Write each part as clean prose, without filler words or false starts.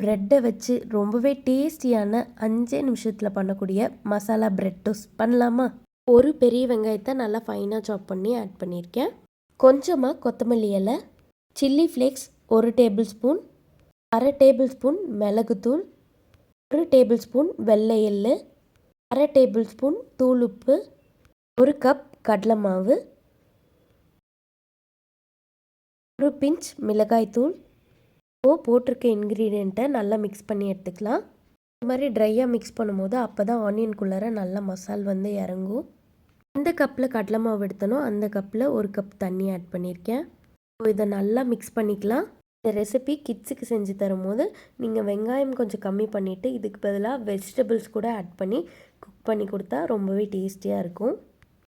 ப்ரெட்டை வச்சு ரொம்பவே டேஸ்டியான 5 நிமிஷத்தில் பண்ணக்கூடிய மசாலா பிரெட் டோஸ்ட் பண்ணலாமா? ஒரு பெரிய வெங்காயத்தை நல்லா ஃபைனாக சாப் பண்ணி ஆட் பண்ணியிருக்கேன். கொஞ்சமாக கொத்தமல்லி இலை, chilli flakes 1 table spoon, 1/2 table spoon மிளகுத்தூள், 1 டேபிள் ஸ்பூன் வெள்ளை எள்ளு, 1/2 டேபிள் ஸ்பூன் தூள் உப்பு, 1 கப் கடலை மாவு, 1 பிஞ்ச் மிளகாய்த்தூள். போட்டிருக்க இன்க்ரீடியண்ட்டை நல்லா மிக்ஸ் பண்ணி எடுத்துக்கலாம். இந்த மாதிரி ட்ரையாக மிக்ஸ் பண்ணும்போது அப்போ தான் ஆனியனுக்குள்ளார நல்லா மசால் வந்து இறங்கும். இந்த கப்பில் கடலை மாவு எடுத்தனோ அந்த கப்பில் 1 கப் தண்ணி ஆட் பண்ணியிருக்கேன். இதை நல்லா மிக்ஸ் பண்ணிக்கலாம். இந்த ரெசிபி கிட்ஸுக்கு செஞ்சு தரும்போது நீங்கள் வெங்காயம் கொஞ்சம் கம்மி பண்ணிவிட்டு இதுக்கு பதிலாக வெஜிடபிள்ஸ் கூட ஆட் பண்ணி குக் பண்ணி கொடுத்தா ரொம்பவே டேஸ்டியாக இருக்கும்.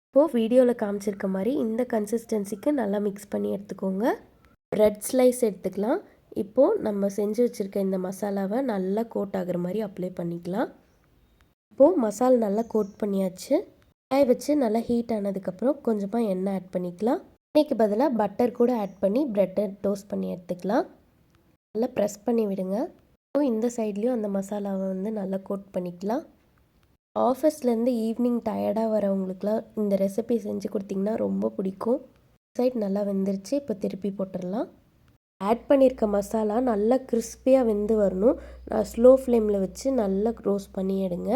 இப்போது வீடியோவில் காமிச்சிருக்க மாதிரி இந்த கன்சிஸ்டன்சிக்கு நல்லா மிக்ஸ் பண்ணி எடுத்துக்கோங்க. பிரெட் ஸ்லைஸ் எடுத்துக்கலாம். இப்போது நம்ம செஞ்சு வச்சுருக்க இந்த மசாலாவை நல்லா கோட் ஆகிற மாதிரி அப்ளை பண்ணிக்கலாம். இப்போது மசாலா நல்லா கோட் பண்ணியாச்சு. காய வச்சு நல்லா ஹீட் ஆனதுக்கப்புறம் கொஞ்சமாக எண்ணெய் ஆட் பண்ணிக்கலாம். எண்ணெய்க்கு பதிலாக பட்டர் கூட ஆட் பண்ணி ப்ரெட்டை டோஸ்ட் பண்ணி எடுத்துக்கலாம். நல்லா ப்ரெஸ் பண்ணி விடுங்க. இப்போ இந்த சைட்லேயும் அந்த மசாலாவை வந்து நல்லா கோட் பண்ணிக்கலாம். ஆஃபீஸ்லேருந்து ஈவினிங் டயர்டாக வரவங்களுக்குலாம் இந்த ரெசிபி செஞ்சு கொடுத்திங்கன்னா ரொம்ப பிடிக்கும். சைட் நல்லா வெந்துருச்சு. இப்போ திருப்பி போட்டுடலாம். ஆட் பண்ணியிருக்க மசாலா நல்லா கிறிஸ்பியாக வெந்து வரணும். நான் ஸ்லோ ஃப்ளேமில் வச்சு நல்லா ரோஸ்ட் பண்ணி எடுங்க.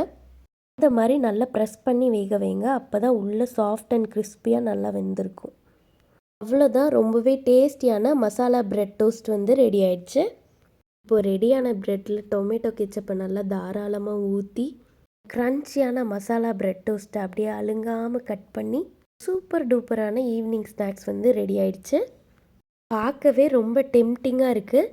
இந்த மாதிரி நல்லா ப்ரெஸ் பண்ணி வேக வைங்க. அப்போ தான் உள்ளே சாஃப்ட் அண்ட் கிறிஸ்பியாக நல்லா வெந்திருக்கும். அவ்வளோதான், ரொம்பவே டேஸ்டியான மசாலா பிரெட் டோஸ்ட் வந்து ரெடி ஆயிடுச்சு. இப்போது ரெடியான ப்ரெட்டில் டொமேட்டோ கெச்சப்பை நல்லா தாராளமாக ஊற்றி க்ரன்ச்சியான மசாலா பிரெட் டோஸ்ட்டை அப்படியே அழுங்காமல் கட் பண்ணி சூப்பர் டூப்பரான ஈவினிங் ஸ்நாக்ஸ் வந்து ரெடி ஆயிடுச்சு. பார்க்கவே ரொம்ப டெம்டிங்காக இருக்குது.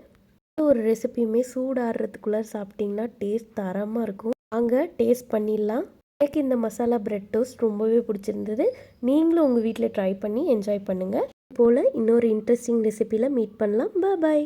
ஒரு ரெசிபியுமே சூடாடுறதுக்குள்ளே சாப்பிட்டிங்கன்னா டேஸ்ட் தரமாக இருக்கும். வாங்க டேஸ்ட் பண்ணிடலாம். எனக்கு இந்த மசாலா பிரெட் டோஸ்ட் ரொம்பவே பிடிச்சிருந்தது. நீங்களும் உங்கள் வீட்டில் ட்ரை பண்ணி என்ஜாய் பண்ணுங்கள். போல் இன்னொரு இன்ட்ரெஸ்டிங் ரெசிபியில் மீட் பண்ணலாம். பாய்.